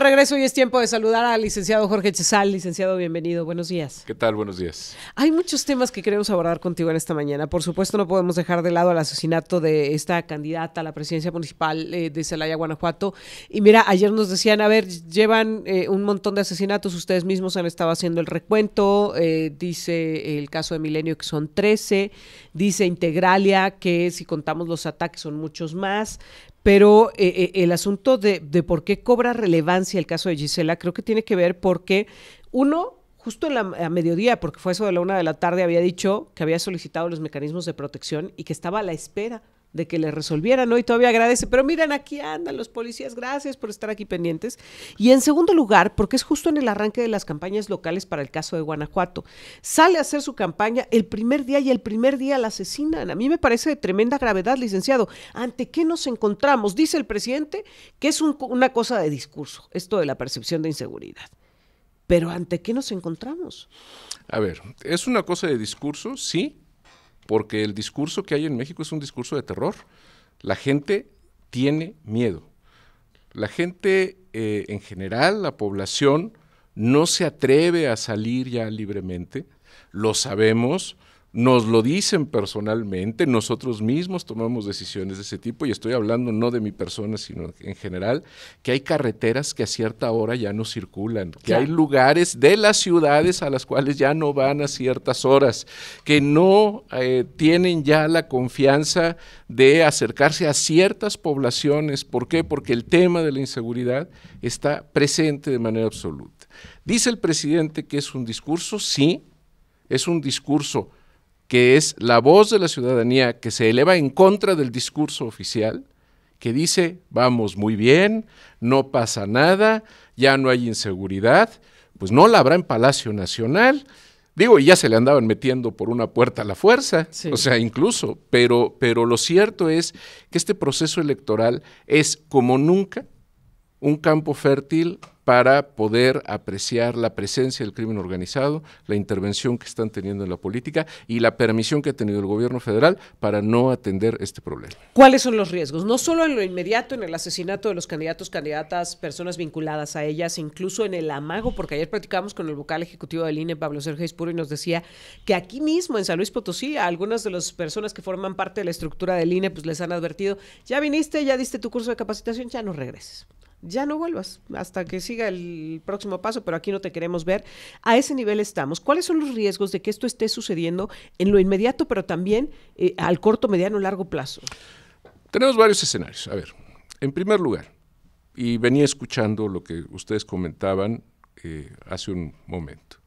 Regreso y es tiempo de saludar al licenciado Jorge Chezal. Licenciado, bienvenido, buenos días. ¿Qué tal? Buenos días. Hay muchos temas que queremos abordar contigo en esta mañana. Por supuesto, no podemos dejar de lado el asesinato de esta candidata a la presidencia municipal de Celaya, Guanajuato. Y mira, ayer nos decían, a ver, llevan un montón de asesinatos, ustedes mismos han estado haciendo el recuento, dice el caso de Milenio que son 13, dice Integralia que si contamos los ataques son muchos más. Pero el asunto de por qué cobra relevancia el caso de Gisela, creo que tiene que ver porque uno, justo a mediodía, porque fue eso de la 1 de la tarde, había dicho que había solicitado los mecanismos de protección y que estaba a la espera de que le resolvieran, ¿no? Y todavía agradece, pero miren, aquí andan los policías, gracias por estar aquí pendientes. Y en segundo lugar, porque es justo en el arranque de las campañas locales para el caso de Guanajuato. Sale a hacer su campaña el primer día y el primer día la asesinan. A mí me parece de tremenda gravedad, licenciado. ¿Ante qué nos encontramos? Dice el presidente que es una cosa de discurso, esto de la percepción de inseguridad. Pero ¿ante qué nos encontramos? A ver, ¿es una cosa de discurso? Sí, porque el discurso que hay en México es un discurso de terror. La gente tiene miedo. La gente, en general, la población, no se atreve a salir ya libremente. Lo sabemos, nos lo dicen personalmente, nosotros mismos tomamos decisiones de ese tipo, y estoy hablando no de mi persona, sino en general, que hay carreteras que a cierta hora ya no circulan, que hay lugares de las ciudades a las cuales ya no van a ciertas horas, que no tienen ya la confianza de acercarse a ciertas poblaciones. ¿Por qué? Porque el tema de la inseguridad está presente de manera absoluta. Dice el presidente que es un discurso, sí, es un discurso que es la voz de la ciudadanía que se eleva en contra del discurso oficial, que dice, vamos muy bien, no pasa nada, ya no hay inseguridad. Pues no la habrá en Palacio Nacional, digo, y ya se le andaban metiendo por una puerta a la fuerza, sí. O sea, incluso, pero lo cierto es que este proceso electoral es como nunca un campo fértil para poder apreciar la presencia del crimen organizado, la intervención que están teniendo en la política y la permisión que ha tenido el gobierno federal para no atender este problema. ¿Cuáles son los riesgos? No solo en lo inmediato, en el asesinato de los candidatos, candidatas, personas vinculadas a ellas, incluso en el amago, porque ayer platicamos con el vocal ejecutivo del INE, Pablo Sergio Aispuro, y nos decía que aquí mismo, en San Luis Potosí, a algunas de las personas que forman parte de la estructura del INE, pues les han advertido, ya viniste, ya diste tu curso de capacitación, ya no regreses. Ya no vuelvas hasta que siga el próximo paso, pero aquí no te queremos ver. A ese nivel estamos. ¿Cuáles son los riesgos de que esto esté sucediendo en lo inmediato, pero también al corto, mediano, largo plazo? Tenemos varios escenarios. A ver, en primer lugar, y venía escuchando lo que ustedes comentaban hace un momento.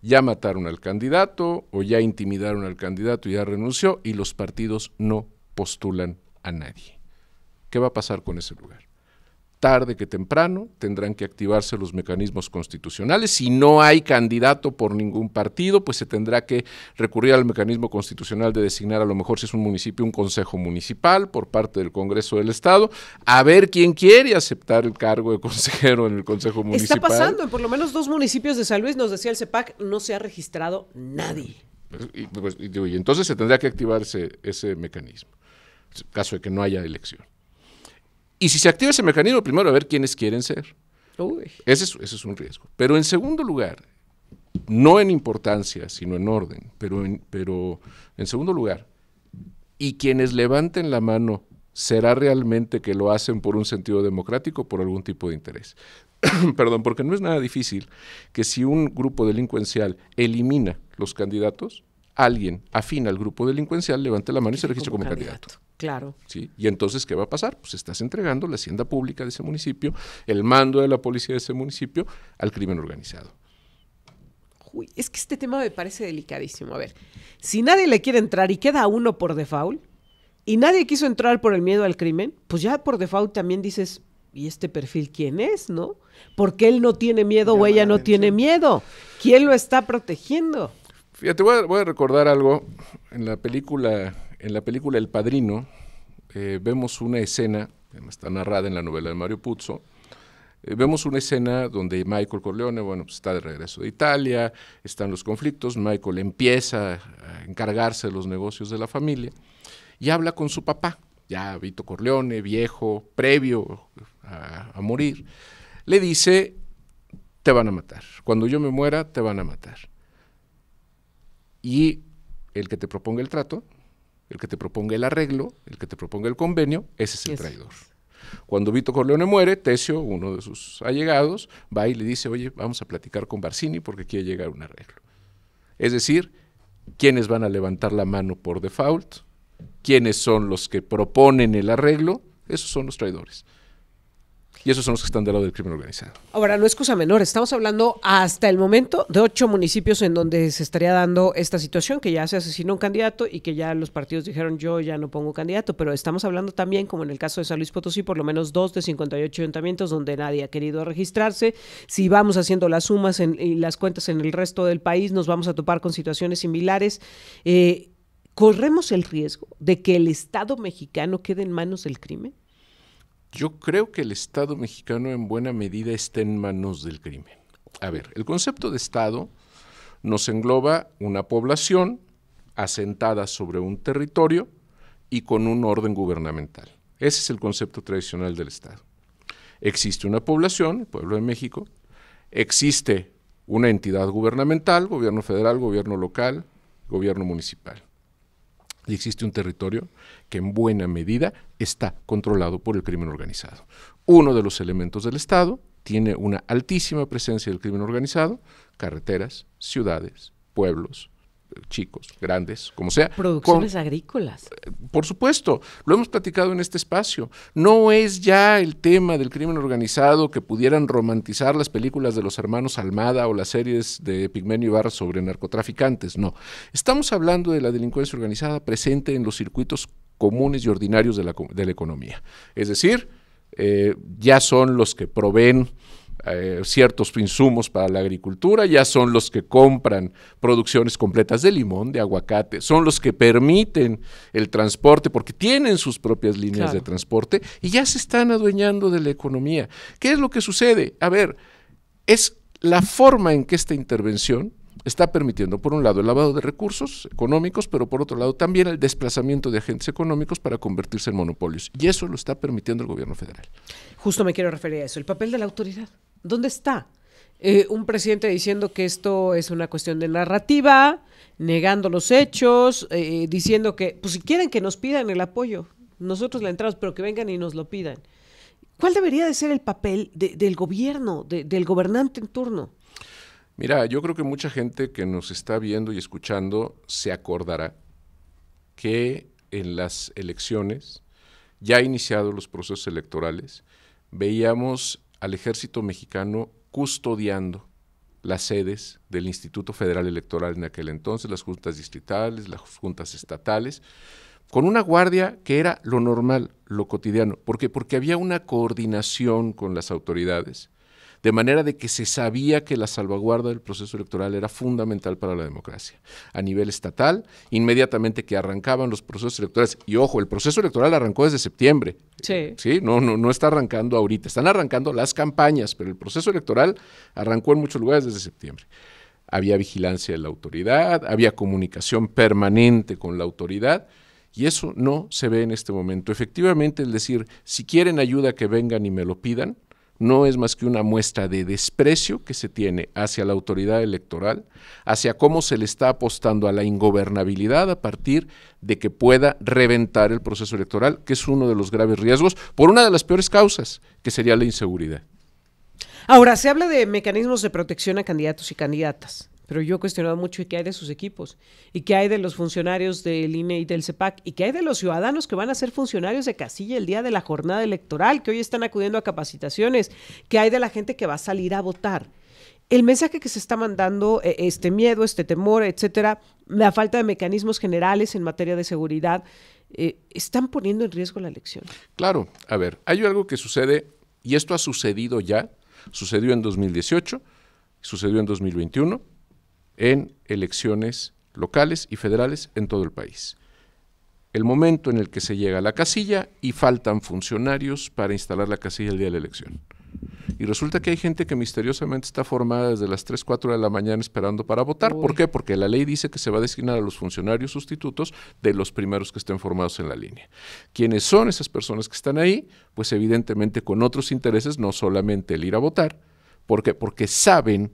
Ya mataron al candidato o ya intimidaron al candidato y ya renunció y los partidos no postulan a nadie. ¿Qué va a pasar con ese lugar? Tarde que temprano tendrán que activarse los mecanismos constitucionales. Si no hay candidato por ningún partido, pues se tendrá que recurrir al mecanismo constitucional de designar, a lo mejor si es un municipio, un consejo municipal por parte del Congreso del Estado, a ver quién quiere aceptar el cargo de consejero en el consejo municipal. Está pasando, en por lo menos 2 municipios de San Luis, nos decía el CEPAC, no se ha registrado nadie. Y entonces se tendrá que activar ese mecanismo, en caso de que no haya elección. Y si se activa ese mecanismo, primero a ver quiénes quieren ser. Ese es un riesgo. Pero en segundo lugar, no en importancia, sino en orden, pero en segundo lugar, y quienes levanten la mano, ¿será realmente que lo hacen por un sentido democrático o por algún tipo de interés? Perdón, porque no es nada difícil que si un grupo delincuencial elimina los candidatos, alguien afín al grupo delincuencial levante la mano y se registre como candidato. Claro. ¿Sí? Y entonces, ¿qué va a pasar? Pues estás entregando la hacienda pública de ese municipio, el mando de la policía de ese municipio al crimen organizado. Uy, es que este tema me parece delicadísimo. A ver, si nadie le quiere entrar y queda uno por default, y nadie quiso entrar por el miedo al crimen, pues ya por default también dices, ¿y este perfil quién es, no? Porque él no tiene miedo o ella no tiene miedo. ¿Quién lo está protegiendo? Fíjate, voy a recordar algo. En la película El Padrino, vemos una escena, está narrada en la novela de Mario Puzo, vemos una escena donde Michael Corleone, pues está de regreso de Italia, están los conflictos, Michael empieza a encargarse de los negocios de la familia y habla con su papá, ya Vito Corleone, viejo, previo a morir, le dice, te van a matar, cuando yo me muera te van a matar. Y el que te proponga el trato, el que te proponga el arreglo, el que te proponga el convenio, ese es el traidor. Cuando Vito Corleone muere, Tesio, uno de sus allegados, va y le dice, oye, vamos a platicar con Barzini porque quiere llegar a un arreglo. Es decir, ¿quiénes van a levantar la mano por default? ¿Quiénes son los que proponen el arreglo? Esos son los traidores. Y esos son los que están del lado del crimen organizado. Ahora, no es cosa menor, estamos hablando hasta el momento de 8 municipios en donde se estaría dando esta situación, que ya se asesinó un candidato y que ya los partidos dijeron yo ya no pongo candidato, pero estamos hablando también, como en el caso de San Luis Potosí, por lo menos 2 de 58 ayuntamientos donde nadie ha querido registrarse. Si vamos haciendo las sumas y las cuentas en el resto del país, nos vamos a topar con situaciones similares. ¿Corremos el riesgo de que el Estado mexicano quede en manos del crimen? Yo creo que el Estado mexicano en buena medida está en manos del crimen. A ver, el concepto de Estado nos engloba una población asentada sobre un territorio y con un orden gubernamental. Ese es el concepto tradicional del Estado. Existe una población, el pueblo de México, existe una entidad gubernamental, gobierno federal, gobierno local, gobierno municipal. Y existe un territorio que en buena medida está controlado por el crimen organizado. Uno de los elementos del Estado tiene una altísima presencia del crimen organizado, carreteras, ciudades, pueblos, chicos, grandes, como sea. Producciones agrícolas. Por supuesto, lo hemos platicado en este espacio. No es ya el tema del crimen organizado que pudieran romantizar las películas de los hermanos Almada o las series de Pigmenio Ibarra sobre narcotraficantes, no. Estamos hablando de la delincuencia organizada presente en los circuitos comunes y ordinarios de la economía. Es decir, ya son los que proveen ciertos insumos para la agricultura, ya son los que compran producciones completas de limón, de aguacate, son los que permiten el transporte porque tienen sus propias líneas de transporte y ya se están adueñando de la economía. ¿Qué es lo que sucede? A ver, es la forma en que esta intervención está permitiendo, por un lado, el lavado de recursos económicos, pero por otro lado también el desplazamiento de agentes económicos para convertirse en monopolios. Y eso lo está permitiendo el gobierno federal. Justo me quiero referir a eso, el papel de la autoridad. ¿Dónde está? Un presidente diciendo que esto es una cuestión de narrativa, negando los hechos, diciendo que, pues si quieren que nos pidan el apoyo, nosotros le entramos, pero que vengan y nos lo pidan. ¿Cuál debería de ser el papel del gobierno, del gobernante en turno? Mira, yo creo que mucha gente que nos está viendo y escuchando se acordará que en las elecciones, ya iniciados los procesos electorales, veíamos al ejército mexicano custodiando las sedes del Instituto Federal Electoral en aquel entonces, las juntas distritales, las juntas estatales, con una guardia que era lo normal, lo cotidiano. ¿Por qué? Porque había una coordinación con las autoridades, de manera de que se sabía que la salvaguarda del proceso electoral era fundamental para la democracia. A nivel estatal, inmediatamente que arrancaban los procesos electorales, y ojo, el proceso electoral arrancó desde septiembre, ¿sí? No está arrancando ahorita, están arrancando las campañas, pero el proceso electoral arrancó en muchos lugares desde septiembre. Había vigilancia de la autoridad, había comunicación permanente con la autoridad, y eso no se ve en este momento. Efectivamente, el decir, si quieren ayuda que vengan y me lo pidan, no es más que una muestra de desprecio que se tiene hacia la autoridad electoral, hacia cómo se le está apostando a la ingobernabilidad a partir de que pueda reventar el proceso electoral, que es uno de los graves riesgos, por una de las peores causas, que sería la inseguridad. Ahora, se habla de mecanismos de protección a candidatos y candidatas, pero yo he cuestionado mucho qué hay de sus equipos, y qué hay de los funcionarios del INE y del CEPAC, y qué hay de los ciudadanos que van a ser funcionarios de casilla el día de la jornada electoral, que hoy están acudiendo a capacitaciones, qué hay de la gente que va a salir a votar. El mensaje que se está mandando, este miedo, este temor, etcétera, la falta de mecanismos generales en materia de seguridad, están poniendo en riesgo la elección. Claro, a ver, hay algo que sucede, y esto ha sucedido ya, sucedió en 2018, sucedió en 2021, en elecciones locales y federales en todo el país. El momento en el que se llega a la casilla y faltan funcionarios para instalar la casilla el día de la elección. y resulta que hay gente que misteriosamente está formada desde las 3, 4 de la mañana esperando para votar. ¿Por qué? Porque la ley dice que se va a designar a los funcionarios sustitutos de los primeros que estén formados en la línea. ¿Quiénes son esas personas que están ahí? Pues evidentemente con otros intereses, no solamente el ir a votar. ¿Por qué? Porque saben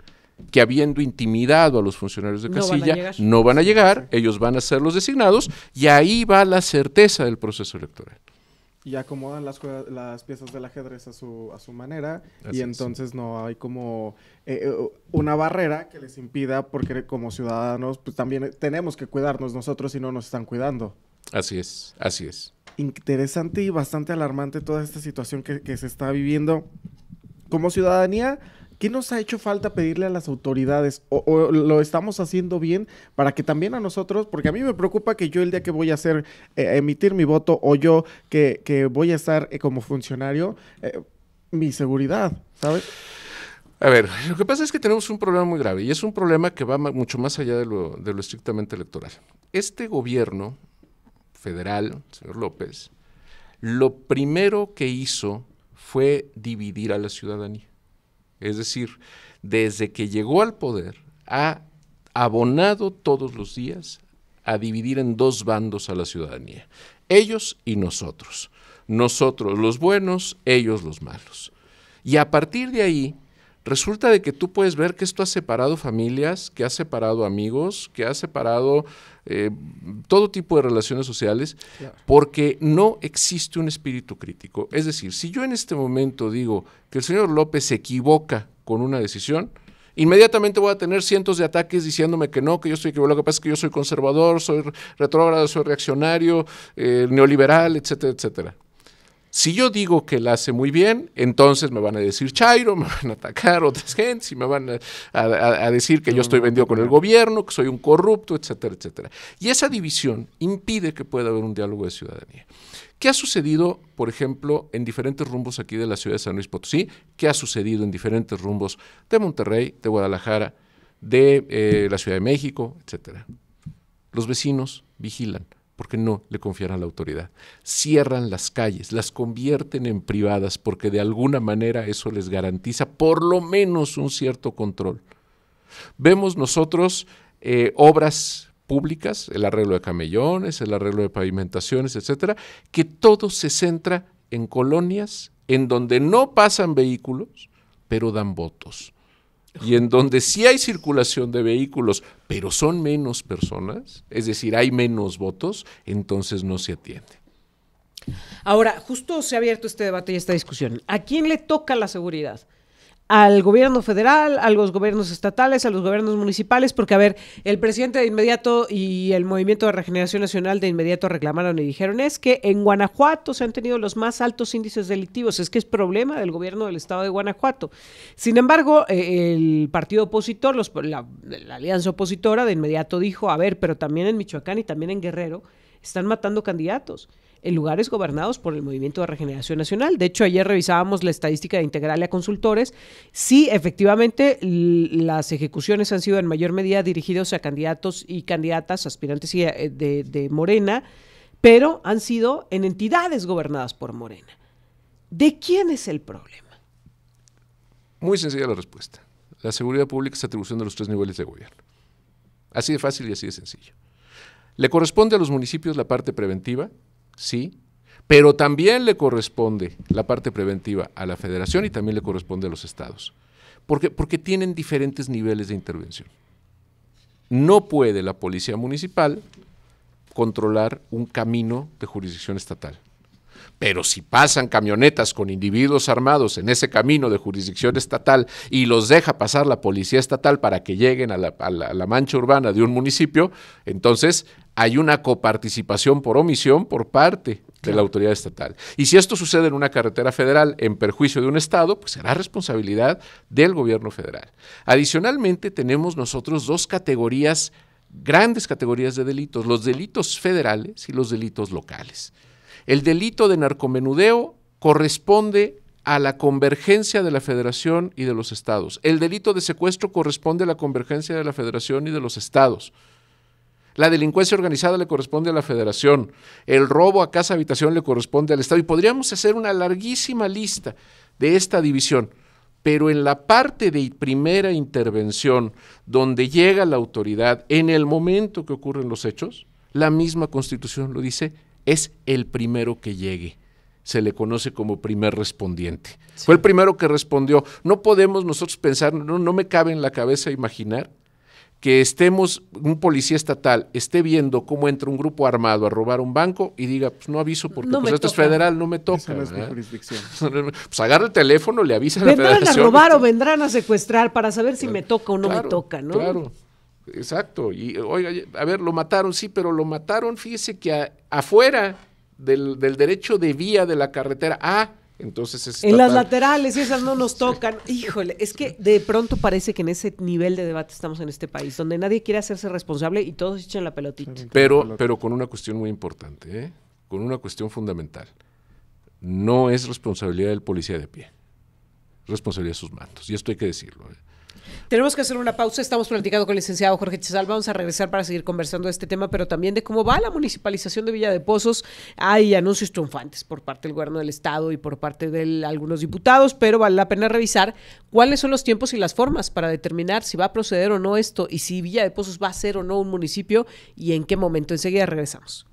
que habiendo intimidado a los funcionarios de casilla, no van a llegar, ellos van a ser los designados, y ahí va la certeza del proceso electoral. Y acomodan las piezas del ajedrez a su manera. Así y entonces no hay como una barrera que les impida, porque como ciudadanos pues también tenemos que cuidarnos nosotros si no nos están cuidando. Así es, así es. Interesante y bastante alarmante toda esta situación que se está viviendo. Como ciudadanía, ¿qué nos ha hecho falta pedirle a las autoridades? ¿O lo estamos haciendo bien para que también a nosotros, porque a mí me preocupa que yo el día que voy a hacer, emitir mi voto, o yo que voy a estar como funcionario, mi seguridad, ¿sabes? A ver, lo que pasa es que tenemos un problema muy grave, y es un problema que va mucho más allá de lo estrictamente electoral. Este gobierno federal, señor López, lo primero que hizo fue dividir a la ciudadanía. Es decir, desde que llegó al poder, ha abonado todos los días a dividir en dos bandos a la ciudadanía. Ellos y nosotros. Nosotros los buenos, ellos los malos. Y a partir de ahí, resulta de que tú puedes ver que esto ha separado familias, que ha separado amigos, que ha separado todo tipo de relaciones sociales, claro, porque no existe un espíritu crítico. Es decir, si yo en este momento digo que el señor López se equivoca con una decisión, inmediatamente voy a tener cientos de ataques diciéndome que no, que yo estoy equivocado. Lo que pasa es que yo soy conservador, soy retrógrado, soy reaccionario, neoliberal, etcétera, etcétera. Si yo digo que la hace muy bien, entonces me van a decir chairo, me van a atacar otras gentes y me van a decir que yo estoy vendido con el gobierno, que soy un corrupto, etcétera, etcétera. Y esa división impide que pueda haber un diálogo de ciudadanía. ¿Qué ha sucedido, por ejemplo, en diferentes rumbos aquí de la ciudad de San Luis Potosí? ¿Qué ha sucedido en diferentes rumbos de Monterrey, de Guadalajara, de la Ciudad de México, etcétera? Los vecinos vigilan, porque no le confían a la autoridad. Cierran las calles, las convierten en privadas, porque de alguna manera eso les garantiza por lo menos un cierto control. Vemos nosotros obras públicas, el arreglo de camellones, el arreglo de pavimentaciones, etcétera, que todo se centra en colonias en donde no pasan vehículos, pero dan votos. Y en donde sí hay circulación de vehículos, pero son menos personas, es decir, hay menos votos, entonces no se atiende. Ahora, justo se ha abierto este debate y esta discusión. ¿A quién le toca la seguridad? ¿Al gobierno federal, a los gobiernos estatales, a los gobiernos municipales? Porque, a ver, el presidente de inmediato y el Movimiento de Regeneración Nacional de inmediato reclamaron y dijeron es que en Guanajuato se han tenido los más altos índices delictivos, es que es problema del gobierno del estado de Guanajuato. Sin embargo, el partido opositor, la alianza opositora de inmediato dijo, a ver, pero también en Michoacán y también en Guerrero están matando candidatos en lugares gobernados por el Movimiento de Regeneración Nacional. De hecho, ayer revisábamos la estadística de Integralia Consultores. Sí, efectivamente, las ejecuciones han sido en mayor medida dirigidas a candidatos y candidatas, aspirantes de Morena, pero han sido en entidades gobernadas por Morena. ¿De quién es el problema? Muy sencilla la respuesta. La seguridad pública es atribución de los 3 niveles de gobierno. Así de fácil y así de sencillo. ¿Le corresponde a los municipios la parte preventiva? Sí, pero también le corresponde la parte preventiva a la federación y también le corresponde a los estados. Porque tienen diferentes niveles de intervención. No puede la policía municipal controlar un camino de jurisdicción estatal. Pero si pasan camionetas con individuos armados en ese camino de jurisdicción estatal y los deja pasar la policía estatal para que lleguen a la mancha urbana de un municipio, entonces hay una coparticipación por omisión por parte de la autoridad estatal. Y si esto sucede en una carretera federal en perjuicio de un estado, pues será responsabilidad del gobierno federal. Adicionalmente, tenemos nosotros 2 categorías, grandes categorías de delitos, los delitos federales y los delitos locales. El delito de narcomenudeo corresponde a la convergencia de la federación y de los estados. El delito de secuestro corresponde a la convergencia de la federación y de los estados. La delincuencia organizada le corresponde a la federación. El robo a casa habitación le corresponde al estado. Y podríamos hacer una larguísima lista de esta división. pero en la parte de primera intervención, donde llega la autoridad, en el momento que ocurren los hechos, la misma Constitución lo dice, es el primero que llegue. Se le conoce como primer respondiente. Sí. Fue el primero que respondió. No podemos nosotros pensar, no me cabe en la cabeza imaginar que un policía estatal esté viendo cómo entra un grupo armado a robar un banco y diga, pues no aviso porque pues esto es federal, no me toca. Esa no es mi jurisdicción. Pues agarra el teléfono, le avisa a la federación. ¿Vendrán a robar o vendrán a secuestrar para saber si me toca o no me toca, no? Claro, exacto. Y oiga, a ver, lo mataron, sí, pero lo mataron, fíjese que afuera del derecho de vía de la carretera, entonces es en las laterales, esas no nos tocan. Híjole, es que de pronto parece que en ese nivel de debate estamos en este país, donde nadie quiere hacerse responsable y todos echan la pelotita. Pero con una cuestión muy importante, con una cuestión fundamental. No es responsabilidad del policía de pie, es responsabilidad de sus mandos, y esto hay que decirlo. Tenemos que hacer una pausa, estamos platicando con el licenciado Jorge Chezal, vamos a regresar para seguir conversando de este tema, pero también de cómo va la municipalización de Villa de Pozos. Hay anuncios triunfantes por parte del gobierno del estado y por parte de algunos diputados, pero vale la pena revisar cuáles son los tiempos y las formas para determinar si va a proceder o no esto y si Villa de Pozos va a ser o no un municipio y en qué momento. Enseguida regresamos.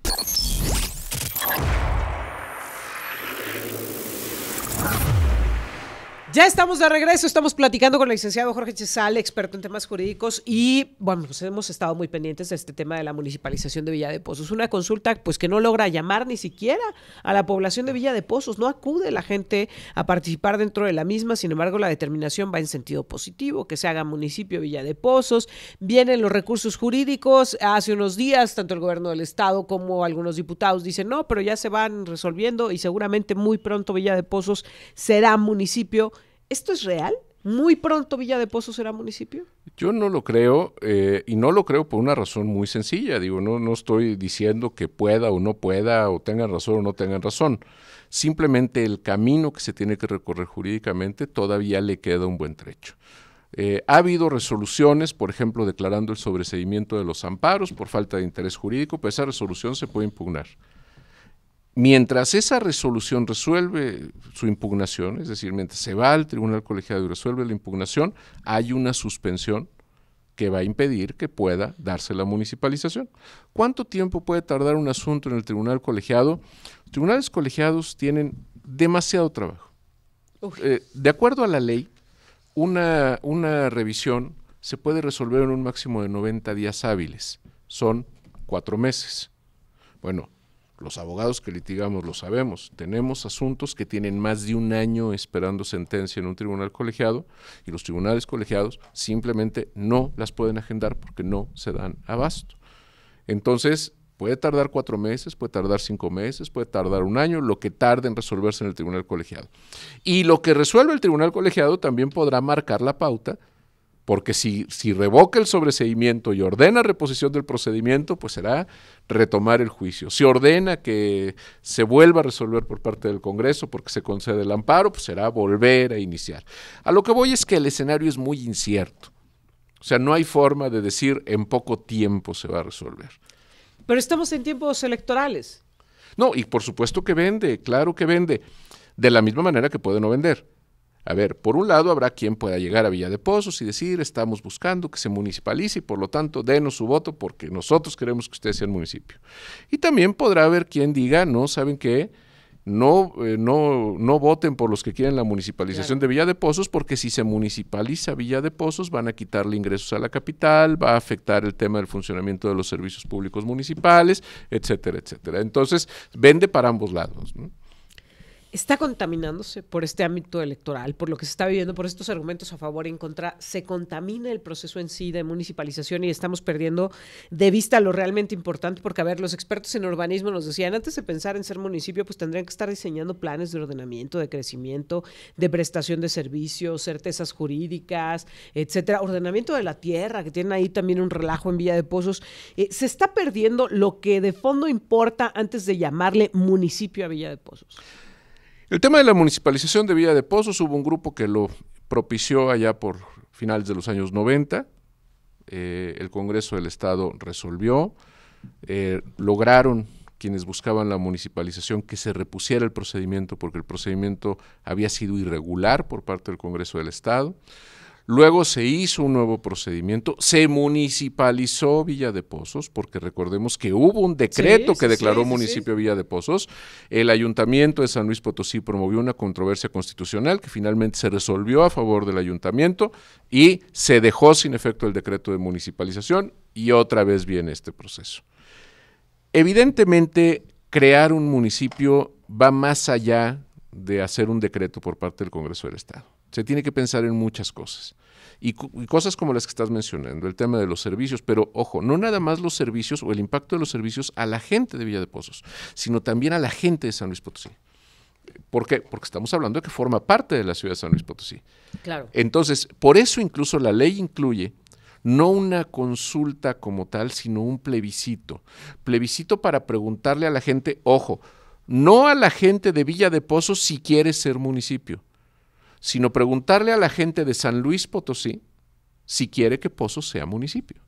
Ya estamos de regreso, estamos platicando con el licenciado Jorge Chezal, experto en temas jurídicos y bueno, pues hemos estado muy pendientes de este tema de la municipalización de Villa de Pozos. Una consulta pues que no logra llamar ni siquiera a la población de Villa de Pozos, no acude la gente a participar dentro de la misma, sin embargo la determinación va en sentido positivo, que se haga municipio Villa de Pozos, vienen los recursos jurídicos, hace unos días tanto el gobierno del estado como algunos diputados dicen no, pero ya se van resolviendo y seguramente muy pronto Villa de Pozos será municipio. ¿Esto es real? ¿Muy pronto Villa de Pozos será municipio? Yo no lo creo, y no lo creo por una razón muy sencilla. Digo, no estoy diciendo que pueda o no pueda, o tengan razón o no tengan razón. Simplemente el camino que se tiene que recorrer jurídicamente todavía le queda un buen trecho. Ha habido resoluciones, por ejemplo, declarando el sobreseimiento de los amparos por falta de interés jurídico, pero esa resolución se puede impugnar. Mientras esa resolución resuelve su impugnación, es decir, mientras se va al tribunal colegiado y resuelve la impugnación, hay una suspensión que va a impedir que pueda darse la municipalización. ¿Cuánto tiempo puede tardar un asunto en el tribunal colegiado? Los tribunales colegiados tienen demasiado trabajo. De acuerdo a la ley, una revisión se puede resolver en un máximo de 90 días hábiles. Son 4 meses. Bueno, los abogados que litigamos lo sabemos, tenemos asuntos que tienen más de un año esperando sentencia en un tribunal colegiado y los tribunales colegiados simplemente no las pueden agendar porque no se dan abasto. Entonces, puede tardar 4 meses, puede tardar 5 meses, puede tardar un año, lo que tarde en resolverse en el tribunal colegiado. Y lo que resuelve el tribunal colegiado también podrá marcar la pauta, porque si revoca el sobreseimiento y ordena reposición del procedimiento, pues será retomar el juicio. Si ordena que se vuelva a resolver por parte del Congreso porque se concede el amparo, pues será volver a iniciar. A lo que voy es que el escenario es muy incierto. O sea, no hay forma de decir en poco tiempo se va a resolver. Pero estamos en tiempos electorales. No, y por supuesto que vende, claro que vende, de la misma manera que puede no vender. A ver, por un lado habrá quien pueda llegar a Villa de Pozos y decir estamos buscando que se municipalice y por lo tanto denos su voto porque nosotros queremos que ustedes sean municipio. Y también podrá haber quien diga, no, ¿saben qué? No voten por los que quieren la municipalización de Villa de Pozos porque si se municipaliza Villa de Pozos van a quitarle ingresos a la capital, va a afectar el tema del funcionamiento de los servicios públicos municipales, etcétera, etcétera. Entonces, vende para ambos lados, ¿no? Está contaminándose por este ámbito electoral, por lo que se está viviendo, por estos argumentos a favor y en contra, se contamina el proceso en sí de municipalización y estamos perdiendo de vista lo realmente importante, porque a ver, los expertos en urbanismo nos decían, antes de pensar en ser municipio, pues tendrían que estar diseñando planes de ordenamiento, de crecimiento, de prestación de servicios, certezas jurídicas, etcétera, ordenamiento de la tierra, que tienen ahí también un relajo en Villa de Pozos. Se está perdiendo lo que de fondo importa antes de llamarle municipio a Villa de Pozos. El tema de la municipalización de Villa de Pozos, hubo un grupo que lo propició allá por finales de los años 90, el Congreso del Estado resolvió, lograron quienes buscaban la municipalización, que se repusiera el procedimiento porque el procedimiento había sido irregular por parte del Congreso del Estado. Luego se hizo un nuevo procedimiento, se municipalizó Villa de Pozos, porque recordemos que hubo un decreto que declaró municipio Villa de Pozos. El Ayuntamiento de San Luis Potosí promovió una controversia constitucional que finalmente se resolvió a favor del Ayuntamiento y se dejó sin efecto el decreto de municipalización y otra vez viene este proceso. Evidentemente, crear un municipio va más allá de hacer un decreto por parte del Congreso del Estado. Se tiene que pensar en muchas cosas. Y cosas como las que estás mencionando, el tema de los servicios, pero ojo, no nada más los servicios o el impacto de los servicios a la gente de Villa de Pozos, sino también a la gente de San Luis Potosí. ¿Por qué? Porque estamos hablando de que forma parte de la ciudad de San Luis Potosí. Claro. Entonces, por eso incluso la ley incluye no una consulta como tal, sino un plebiscito. Plebiscito para preguntarle a la gente, ojo, no a la gente de Villa de Pozos si quiere ser municipio, sino preguntarle a la gente de San Luis Potosí si quiere que Pozos sea municipio.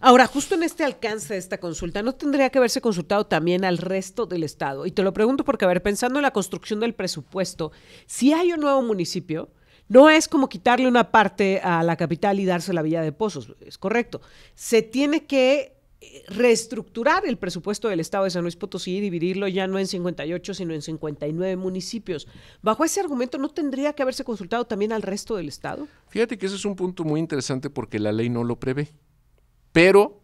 Ahora, justo en este alcance de esta consulta, ¿no tendría que haberse consultado también al resto del Estado? Y te lo pregunto porque, a ver, pensando en la construcción del presupuesto, si hay un nuevo municipio, no es como quitarle una parte a la capital y dársela a Villa de Pozos, es correcto. Se tiene que reestructurar el presupuesto del Estado de San Luis Potosí y dividirlo ya no en 58, sino en 59 municipios. Bajo ese argumento, ¿no tendría que haberse consultado también al resto del Estado? Fíjate que ese es un punto muy interesante porque la ley no lo prevé, pero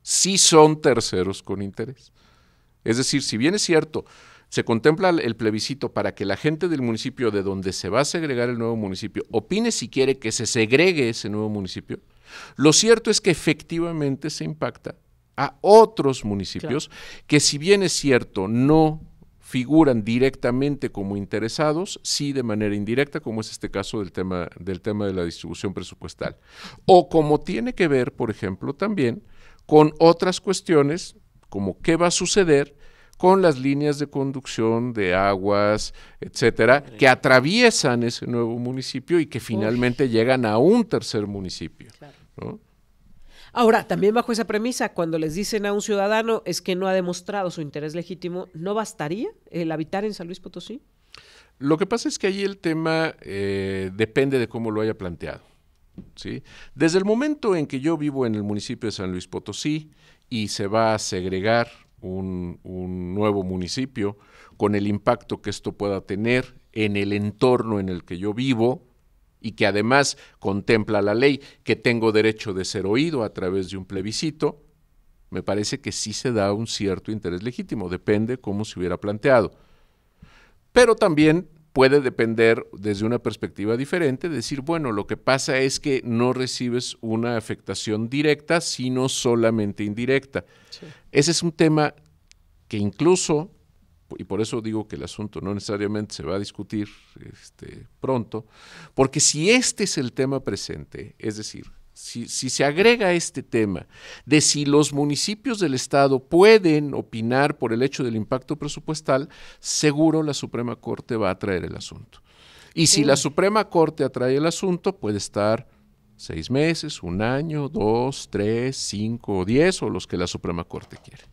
sí son terceros con interés. Es decir, si bien es cierto, se contempla el plebiscito para que la gente del municipio de donde se va a segregar el nuevo municipio opine si quiere que se segregue ese nuevo municipio, lo cierto es que efectivamente se impacta a otros municipios que, si bien es cierto, no figuran directamente como interesados, sí de manera indirecta, como es este caso del tema de la distribución presupuestal. O como tiene que ver, por ejemplo, también con otras cuestiones, como qué va a suceder con las líneas de conducción de aguas, etcétera, que atraviesan ese nuevo municipio y que finalmente llegan a un tercer municipio, ¿no? Ahora, también bajo esa premisa, cuando les dicen a un ciudadano es que no ha demostrado su interés legítimo, ¿no bastaría el habitar en San Luis Potosí? Lo que pasa es que ahí el tema depende de cómo lo haya planteado, ¿sí? Desde el momento en que yo vivo en el municipio de San Luis Potosí y se va a segregar un nuevo municipio, con el impacto que esto pueda tener en el entorno en el que yo vivo, y que además contempla la ley que tengo derecho de ser oído a través de un plebiscito, me parece que sí se da un cierto interés legítimo, depende cómo se hubiera planteado. Pero también puede depender desde una perspectiva diferente, decir, bueno, lo que pasa es que no recibes una afectación directa, sino solamente indirecta. Sí. Ese es un tema que incluso, y por eso digo que el asunto no necesariamente se va a discutir pronto, porque si este es el tema presente, es decir, si se agrega este tema de si los municipios del Estado pueden opinar por el hecho del impacto presupuestal, seguro la Suprema Corte va a traer el asunto. Y si la Suprema Corte atrae el asunto, puede estar 6 meses, 1 año, 2, 3, 5 o 10 o los que la Suprema Corte quiere.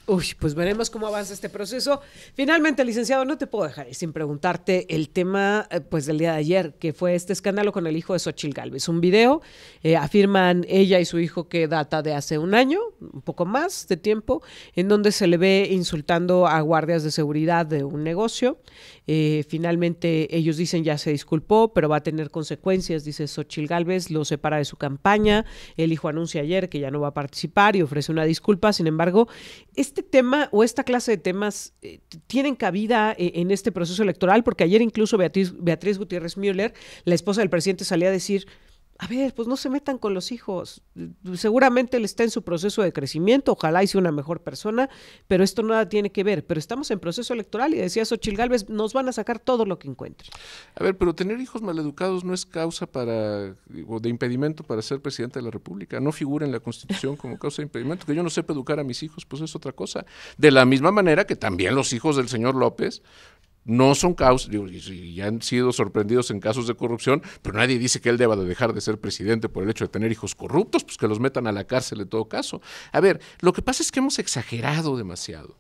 Uy, pues veremos cómo avanza este proceso. Finalmente, licenciado, no te puedo dejar sin preguntarte el tema pues del día de ayer, que fue este escándalo con el hijo de Xóchitl Gálvez. Un video, afirman ella y su hijo que data de hace 1 año, un poco más de tiempo, en donde se le ve insultando a guardias de seguridad de un negocio. Finalmente, ellos dicen ya se disculpó, pero va a tener consecuencias, dice Xóchitl Gálvez, lo separa de su campaña. El hijo anuncia ayer que ya no va a participar y ofrece una disculpa. Sin embargo, este tema o esta clase de temas tienen cabida en este proceso electoral, porque ayer incluso Beatriz Gutiérrez Müller, la esposa del presidente, salía a decir, a ver, pues no se metan con los hijos, seguramente él está en su proceso de crecimiento, ojalá y sea una mejor persona, pero esto nada tiene que ver, pero estamos en proceso electoral y decía Xóchitl Gálvez, nos van a sacar todo lo que encuentren. A ver, pero tener hijos maleducados no es causa o de impedimento para ser presidente de la República, no figura en la Constitución como causa de impedimento. Que yo no sepa educar a mis hijos, pues es otra cosa. De la misma manera que también los hijos del señor López No son causas, digo, y han sido sorprendidos en casos de corrupción, pero nadie dice que él deba de dejar de ser presidente por el hecho de tener hijos corruptos, pues que los metan a la cárcel en todo caso. A ver, lo que pasa es que hemos exagerado demasiado.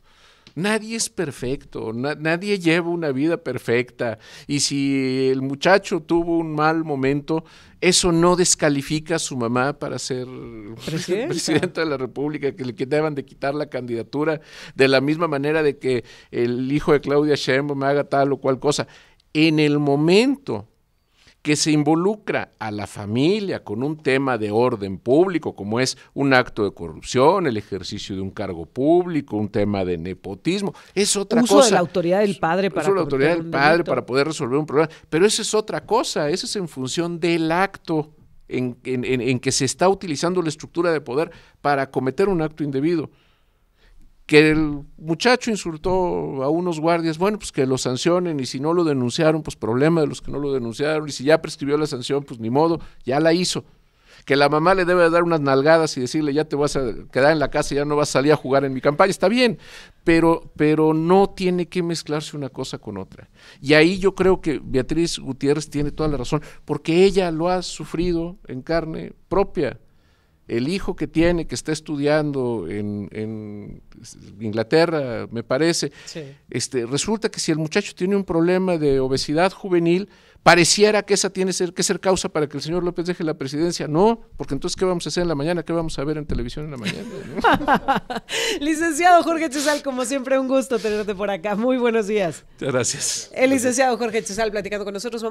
Nadie es perfecto, nadie lleva una vida perfecta, y si el muchacho tuvo un mal momento, eso no descalifica a su mamá para ser presidenta de la República, que deban de quitar la candidatura, de la misma manera de que el hijo de Claudia Sheinbaum me haga tal o cual cosa. En el momento que se involucra a la familia con un tema de orden público, como es un acto de corrupción, el ejercicio de un cargo público, un tema de nepotismo, es otra cosa. Uso de la autoridad del padre para uso de la autoridad del padre para poder resolver un problema, pero eso es otra cosa, eso es en función del acto en que se está utilizando la estructura de poder para cometer un acto indebido. Que el muchacho insultó a unos guardias, bueno, pues que lo sancionen, y si no lo denunciaron, pues problema de los que no lo denunciaron, y si ya prescribió la sanción, pues ni modo, ya la hizo. Que la mamá le debe dar unas nalgadas y decirle, ya te vas a quedar en la casa, ya no vas a salir a jugar en mi campaña, está bien, pero no tiene que mezclarse una cosa con otra. Y ahí yo creo que Beatriz Gutiérrez tiene toda la razón, porque ella lo ha sufrido en carne propia. El hijo que tiene, que está estudiando en Inglaterra, me parece, sí. Resulta que si el muchacho tiene un problema de obesidad juvenil, pareciera que esa tiene que ser causa para que el señor López deje la presidencia. No, porque entonces, ¿qué vamos a hacer en la mañana? ¿Qué vamos a ver en televisión en la mañana? ¿No? Licenciado Jorge Chezal, como siempre, un gusto tenerte por acá. Muy buenos días. Muchas gracias. El licenciado Jorge Chezal platicando con nosotros.